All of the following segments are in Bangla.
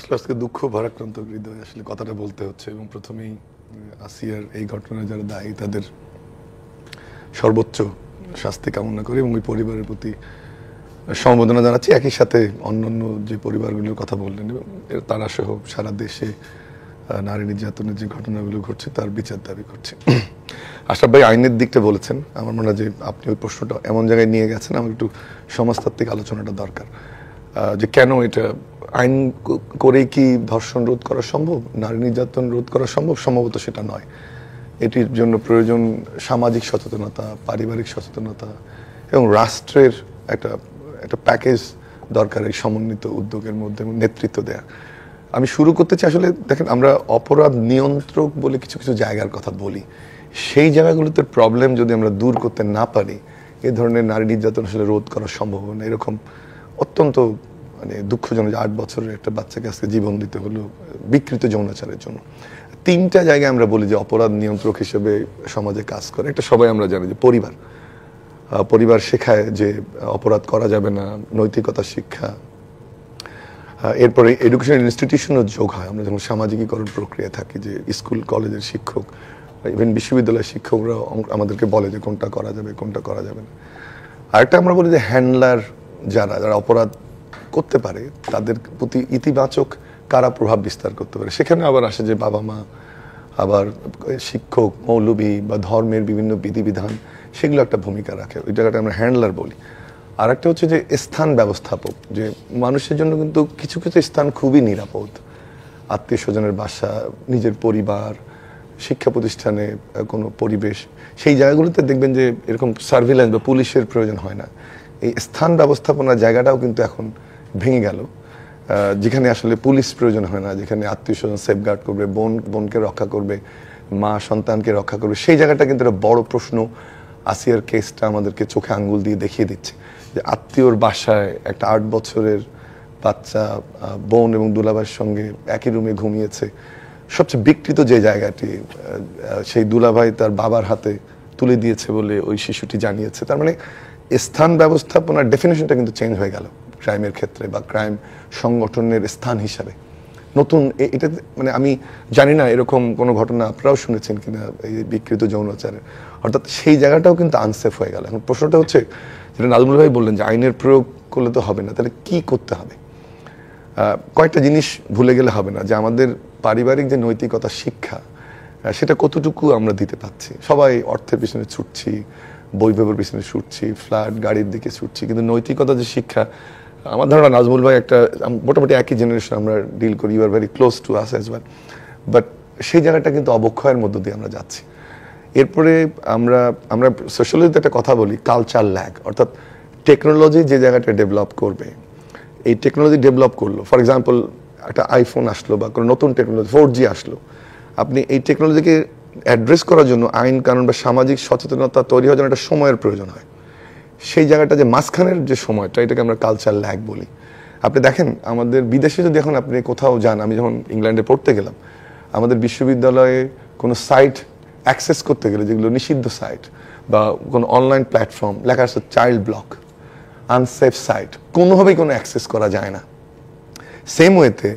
আসলে আজকে দুঃখ ভারাক্রান্ত হৃদয় আসলে কথাটা বলতে হচ্ছে এবং প্রথমেই আসিয়ার এই ঘটনায় যারা দায়ী তাদের সর্বোচ্চ শাস্তি কামনা করি এবং ওই পরিবারের প্রতি সমবেদনা জানাচ্ছি। একই সাথে অন্যান্য যে পরিবারগুলোর কথা বললেন এবং তারা সহ সারা দেশে নারী নির্যাতনের যে ঘটনাগুলো ঘটছে তার বিচার দাবি করছে। আশরাফ ভাই আইনের দিকটা বলেছেন, আমার মনে হয় যে আপনি ওই প্রশ্নটা এমন জায়গায় নিয়ে গেছেন, আমার একটু সমাজতাত্ত্বিক আলোচনাটা দরকার যে কেন এটা আইন করেই কি ধর্ষণ রোধ করা সম্ভব, নারী নির্যাতন রোধ করা সম্ভব? সম্ভবত সেটা নয়। এটির জন্য প্রয়োজন সামাজিক সচেতনতা, পারিবারিক সচেতনতা এবং রাষ্ট্রের একটা একটা প্যাকেজ দরকার এই সমন্বিত উদ্যোগের মধ্যে নেতৃত্ব দেয়া। আমি শুরু করতে চাই, আসলে দেখেন আমরা অপরাধ নিয়ন্ত্রক বলে কিছু কিছু জায়গার কথা বলি, সেই জায়গাগুলোতে প্রবলেম যদি আমরা দূর করতে না পারি এই ধরনের নারী নির্যাতন আসলে রোধ করা সম্ভব না। এরকম অত্যন্ত মানে দুঃখজনক যে 8 বছরের একটা বাচ্চাকে আজকে জীবন দিতে হলো বিকৃত যৌনাচারের জন্য। তিনটা জায়গায় আমরা বলি যে অপরাধ নিয়ন্ত্রক হিসেবে সমাজে কাজ করে। একটা সবাই আমরা জানি যে পরিবার শেখায় যে অপরাধ করা যাবে না, নৈতিকতা শিক্ষা। এরপরে এডুকেশন ইনস্টিটিউশনও যোগ হয়। আমরা যখন সামাজিকীকরণ প্রক্রিয়া থাকি যে স্কুল কলেজের শিক্ষক, ইভেন বিশ্ববিদ্যালয়ের শিক্ষকরা আমাদেরকে বলে যে কোনটা করা যাবে কোনটা করা যাবে না। আরেকটা আমরা বলি যে হ্যান্ডলার যারা অপরাধ করতে পারে তাদের প্রতি ইতিবাচক কারা প্রভাব বিস্তার করতে পারে। সেখানে আবার আসে যে বাবা মা, আবার শিক্ষক, মৌলবী বা ধর্মের বিভিন্ন বিধিবিধান, সেগুলো একটা ভূমিকা রাখে। ওই জায়গাটা আমরা হ্যান্ডলার বলি। আর একটা হচ্ছে যে স্থান ব্যবস্থাপক, যে মানুষের জন্য কিন্তু কিছু কিছু স্থান খুবই নিরাপদ, আত্মীয় স্বজনের বাসা, নিজের পরিবার, শিক্ষা প্রতিষ্ঠানে কোনো পরিবেশ, সেই জায়গাগুলোতে দেখবেন যে এরকম সার্ভিল্যান্স বা পুলিশের প্রয়োজন হয় না। এই স্থান ব্যবস্থাপনার জায়গাটাও কিন্তু এখন ভেঙে গেল, যেখানে আসলে পুলিশ প্রয়োজন হয় না, যেখানে আত্মীয় স্বজন সেফগার্ড করবে, বোনকে রক্ষা করবে, মা সন্তানকে রক্ষা করবে, সেই জায়গাটা কিন্তু একটা বড় প্রশ্ন। আসিয়ার কেসটা আমাদেরকে চোখে আঙ্গুল দিয়ে দেখিয়ে দিচ্ছে যে আত্মীয়র বাসায় একটা 8 বছরের বাচ্চা বোন এবং দুলাভাইয়ের সঙ্গে একই রুমে ঘুমিয়েছে। সবচেয়ে বিকৃত যে জায়গাটি, সেই দুলাভাই তার বাবার হাতে তুলে দিয়েছে বলে ওই শিশুটি জানিয়েছে। তার মানে স্থান ব্যবস্থাপনার ডেফিনেশনটা কিন্তু চেঞ্জ হয়ে গেল ক্রাইমের ক্ষেত্রে, বা ক্রাইম সংগঠনের স্থান হিসাবে নতুন। এটা মানে আমি জানি না এরকম কোনো ঘটনা আপনারাও শুনেছেন কিনা এই বিকৃত যৌনাচারের, অর্থাৎ সেই জায়গাটাও কিন্তু আনসেফ হয়ে গেল। এখন প্রশ্নটা হচ্ছে, যেটা নাজমুল ভাই বললেন যে আইনের প্রয়োগ করলে তো হবে না, তাহলে কি করতে হবে? কয়েকটা জিনিস ভুলে গেলে হবে না, যে আমাদের পারিবারিক যে নৈতিকতা শিক্ষা, সেটা কতটুকু আমরা দিতে পারছি। সবাই অর্থের পিছনে ছুটছি, বৈভবের পিছনে ছুটছি, ফ্ল্যাট গাড়ির দিকে ছুটছি, কিন্তু নৈতিকতা যে শিক্ষা, আমার ধারণা নাজমুল ভাই একটা মোটামুটি একই জেনারেশন আমরা ডিল করি, you are very close to us as well, but সেই জায়গাটা কিন্তু অবক্ষয়ের মধ্য দিয়ে আমরা যাচ্ছি। এরপরে আমরা সোশ্যালজিতে একটা কথা বলি, কালচার ল্যাগ, অর্থাৎ টেকনোলজি যে জায়গাটা ডেভেলপ করবে, এই টেকনোলজি ডেভেলপ করলো, ফর এক্সাম্পল একটা আইফোন আসলো বা কোনো নতুন টেকনোলজি 4G আসলো, আপনি এই টেকনোলজিকে অ্যাড্রেস করার জন্য আইন কানুন বা সামাজিক সচেতনতা তৈরি হওয়ার জন্য একটা সময়ের প্রয়োজন হয়। সেই জায়গাটা যে মাঝখানের যে সময়টা, এটাকে আমরা কালচার ল্যাগ বলি। আপনি দেখেন আমাদের বিদেশে যদি এখন আপনি কোথাও যান, আমি যখন ইংল্যান্ডে পড়তে গেলাম, আমাদের বিশ্ববিদ্যালয়ে কোনো সাইট অ্যাক্সেস করতে গেলে, যেগুলো নিষিদ্ধ সাইট বা কোনো অনলাইন প্ল্যাটফর্ম, লেখা আছে চাইল্ড ব্লক, আনসেফ সাইট, কোনোভাবেই কোনো অ্যাক্সেস করা যায় না। সেম ওয়েতে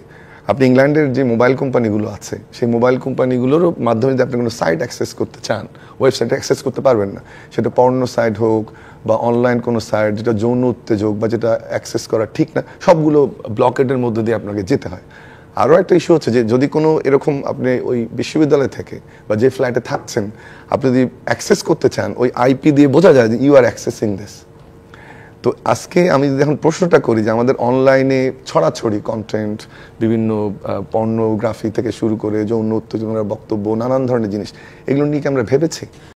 আপনি ইংল্যান্ডের যে মোবাইল কোম্পানিগুলো আছে, সেই মোবাইল কোম্পানিগুলোরও মাধ্যমে যদি আপনি কোনো সাইট অ্যাক্সেস করতে চান, ওয়েবসাইট অ্যাক্সেস করতে পারবেন না। সেটা পর্ন সাইট হোক বা অনলাইন কোনো সাইট যেটা যৌন উত্তেজক বা যেটা অ্যাক্সেস করা ঠিক না, সবগুলো ব্লকেটের মধ্যে দিয়ে আপনাকে যেতে হয়। আরও একটা ইস্যু হচ্ছে যে যদি কোনো এরকম আপনি ওই বিশ্ববিদ্যালয় থেকে বা যে ফ্ল্যাটে থাকছেন, আপনি যদি অ্যাক্সেস করতে চান, ওই আইপি দিয়ে বোঝা যায় যে ইউ আর অ্যাক্সেসিং দিস। তো আজকে আমি যদি এখন প্রশ্নটা করি যে আমাদের অনলাইনে ছড়াছড়ি কন্টেন্ট, বিভিন্ন পর্নোগ্রাফি থেকে শুরু করে যৌন উত্তেজনার বক্তব্য, নানান ধরনের জিনিস, এগুলো নিয়ে কি আমরা ভেবেছি?